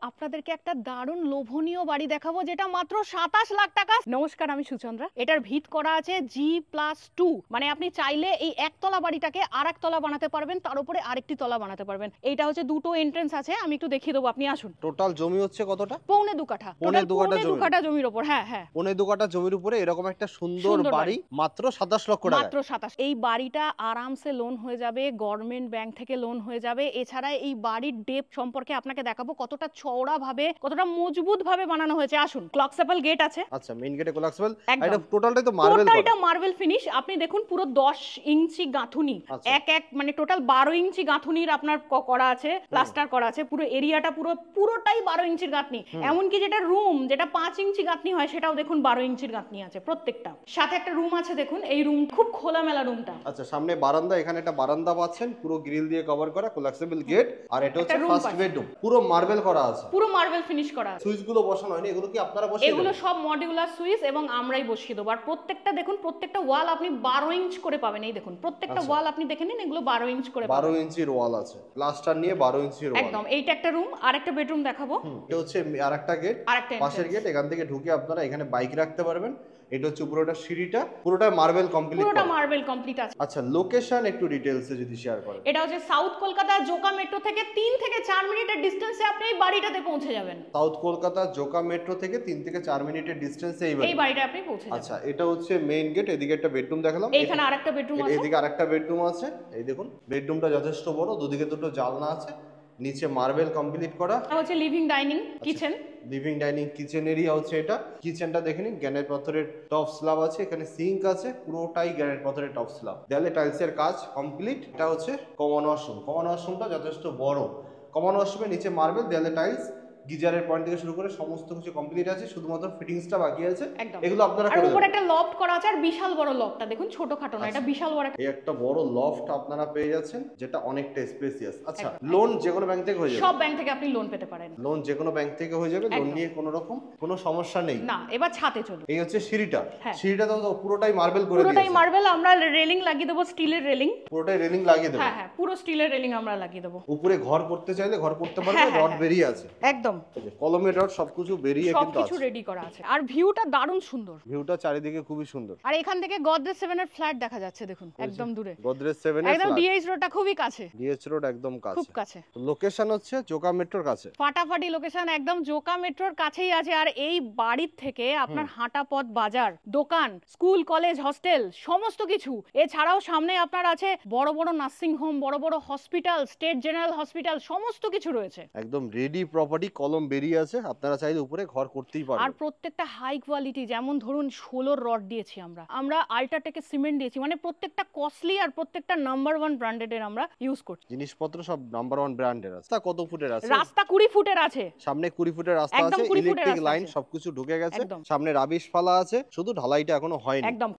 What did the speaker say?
আপনাদেরকে একটা দারুণ লোভনীয় বাড়ি দেখাবো যেটা মাত্র 27 লাখ টাকা। নমস্কার, আমি সুচন্দ্রা। এটার ভিত করা আছে G+2, মানে আপনি চাইলে এই একতলা বাড়িটাকে আর একতলা বানাতে পারবেন, তার উপরে আরেকটি তলা বানাতে পারবেন। এইটা হচ্ছে দুটো এন্ট্রেন্স আছে, আমি একটু দেখিয়ে দেবো, আপনি আসুন। টোটাল জমি হচ্ছে কতটা? পৌনে 2 কাঠা। পৌনে দু কাঠা পৌনে 2 জমি। কাঠা জমির উপর, হ্যাঁ হ্যাঁ। পৌনে 2 কাঠা জমির উপরে এরকম একটা সুন্দর সুন্দর বাড়ি মাত্র 27 লক্ষ টাকা। মাত্র 27। এই বাড়িটা আরামসে লোন হয়ে যাবে, গভর্নমেন্ট ব্যাংক থেকে লোন হয়ে যাবে। এছাড়া এই বাড়ির ডেপথ সম্পর্কে আপনাকে দেখাবো কতটা চওড়া ভাবে, কতটা মজবুত ভাবে বানানো হয়েছে। আসুন, ক্লকসেপল গেট আছে। আচ্ছা, মেইন গেটে কোলাক্সেবল। একদম। এটা টোটালটাই তো মার্বেল করা। টোটালটা মার্বেল ফিনিশ। আপনি দেখুন পুরো 10 ইঞ্চি গাঁথুনি, আচ্ছা। এক মানে টোটাল 12 ইঞ্চি গাঁথুনির আপনার করা আছে, প্লাস্টার করা আছে। পুরো এরিয়াটা পুরোটাই 12 ইঞ্চির গাঁথনি। এমনকি যেটা রুম, যেটা 5 ইঞ্চি গাঁথনি হয়, সেটাও দেখুন 12 ইঞ্চির গাঁথনি আছে প্রত্যেকটা। সাথে একটা রুম আছে, দেখুন এই রুম খুব খোলামেলা রুমটা। আচ্ছা, সামনে বারান্দা, এখানে একটা বারান্দা পাচ্ছেন পুরো গ্রিল দিয়ে কভার করা, কোলাক্সেবল গেট। আর এটা হচ্ছে ফার্স্ট বেডরুম, পুরো মার্বেল করা আছে, পুরো মার্বেল ফিনিশ করা আছে। সুইচ গুলো বসানো হয়নি, এগুলো কি আপনারা বসিয়ে এগুলো দেবেন? সব মডিউলার সুইচ এবং আমরাই বসিয়ে দেবো। আর প্রত্যেকটা দেখুন, প্রত্যেকটা ওয়াল আপনি 12 ইঞ্চ করে পাবেন। এই দেখুন প্রত্যেকটা ওয়াল আপনি দেখে নিন, এগুলো 12 ইঞ্চ করে 12 পাবেন। ইঞ্চির ওয়াল আছে, প্লাস্টার নিয়ে 12 ইঞ্চির ওয়াল। একদম। এইটা একটা রুম, আর একটা বেডরুম দেখাবো। এটা হচ্ছে আরেকটা গেট, আরেকটা পাশের গেট। এখান থেকে ঢুকে আপনারা এখানে বাইক রাখতে পারবেন। এটা হচ্ছে পুরোটা সিঁড়িটা, পুরোটা মার্বেল কমপ্লিট পুরোটা করা। মার্বেল কমপ্লিট আছে। আচ্ছা, লোকেশন একটু ডিটেইলসে যদি শেয়ার করেন। এটা হচ্ছে সাউথ কলকাতা জোকা মেট্রো থেকে 3 থেকে 4 মিনিটের ডিসটেন্সে আপনি এই বাড়িটাতে পৌঁছে যাবেন। সাউথ কলকাতা জোকা মেট্রো থেকে 3 থেকে 4 মিনিটের ডিসটেন্সে এই বাড়িটা আপনি পৌঁছে যাবেন। আচ্ছা, এটা হচ্ছে মেইন গেট। এদিকে একটা বেডরুম দেখালাম, এইখানে আরেকটা বেডরুম আছে, এদিকে আরেকটা বেডরুম আছে। এই দেখুন, বেডরুমটা যথেষ্ট বড়, দুদিকে দুটো জানলা আছে, নিচে মার্বেল কমপ্লিট করা। এটা হচ্ছে living dining kitchen. Living dining kitchen area হচ্ছে এটা। কিচেনটা দেখে নিন, গ্রানাইট পাথরের টপ স্ল্যাব আছে, এখানে সিঙ্ক আছে, পুরোটাই গ্রানাইট পাথরের টপ স্ল্যাব। দেয়ালে টাইলসের কাজ কমপ্লিট। এটা হচ্ছে কমন ওয়াশরুম। কমন ওয়াশরুমটা যথেষ্ট বড়। কমন ওয়াশরুমে নিচে মার্বেল, দেয়ালে টাইলস, গিজারের পয়েন্ট থেকে শুরু করে সমস্ত কিছু কমপ্লিট আছে, শুধুমাত্র ফিটিংসটা বাকি আছে। এগুলো আপনারা আর করে উপরে দেবেন। একটা লফট করা আছে, আর বিশাল বড় লফটটা দেখুন, ছোটখাটো না, এটা বিশাল বড় একটা। এই একটা বড় লফট আপনারা পেয়ে যাচ্ছেন, যেটা অনেকটা স্পেসিয়াস। আচ্ছা, লোন যে কোনো ব্যাংক থেকে হয়ে যাবে? সব ব্যাংক থেকে আপনি লোন পেতে পারেন। লোন যে কোনো ব্যাংক থেকে হয়ে যাবে, লোন নিয়ে কোনো রকম কোনো সমস্যা নেই। না, এবার ছাদে চলুন। এই হচ্ছে সিঁড়িটা। হ্যাঁ। সিঁড়িটা তো পুরোটাই মার্বেল করে দিয়েছে। পুরোটাই মার্বেল। আমরা রেলিং লাগিয়ে দেবো, স্টিলের রেলিং। পুরোটাই রেলিং লাগিয়ে দেবো। হ্যাঁ হ্যাঁ, পুরো স্টিলের রেলিং আমরা লাগিয়ে দেবো। উপরে ঘর করতে চাইলে ঘর করতে পারবে, হ্যাঁ, রড বেরিয়ে আছে একদম। কলমের রড, সবকিছু বেরিয়ে কিন্তু সবকিছু আছে। রেডি করা আছে, আর ভিউটা দারুণ সুন্দর। ভিউটা চারিদিকে খুবই সুন্দর। আর এখান থেকে গদরেজ 7 এর ফ্ল্যাট দেখা যাচ্ছে, দেখুন একদম দূরে। গোদরেজ 7 এর একদম ফ্ল্যাট, ডিএইচ রোডটা খুবই কাছে, ডিএচ রোড একদম খুব কাছে। কাছে। লোকেশন হচ্ছে জোকা মেট্রোর কাছে, ফাটাফাটি লোকেশন, একদম জোকা মেট্রোর কাছেই আছে। আর এই বাড়ির থেকে আপনার হাঁটা পথ, বাজার, দোকান, স্কুল, কলেজ, হস্টেল, সমস্ত কিছু। এছাড়াও সামনে আপনার আছে বড় বড় নার্সিং হোম, বড় বড় হসপিটাল, স্টেট জেনারেল হসপিটাল, সমস্ত কিছু রয়েছে। একদম রেডি প্রপার্টি, কলম বেরিয়ে আছে। আপনারা চাইলে উপরে ঘর করতেই আর পারবেন। প্রত্যেকটা হাই কোয়ালিটি, যেমন ধরুন 16 রড দিয়েছি আমরা আল্ট্রাটেকের সিমেন্ট দিয়েছি, মানে প্রত্যেকটা কস্টলি আর প্রত্যেকটা নাম্বার 1 ব্র্যান্ডেডের আমরা ইউজ করছি। জিনিসপত্র সব নাম্বার 1 ব্র্যান্ডের আছে। তা কত ফুটের আছে? রাস্তা 20 ফুটের আছে, সামনে 20 ফুটের রাস্তা একদম আছে, 20 ফুটের ইলেকট্রিক রাস্তা লাইন আছে। সবকিছু ঢুকে গেছে। একদম। সামনে রাবিশ ফালা আছে, শুধু ঢালাইটা এখনো হয়নি। একদম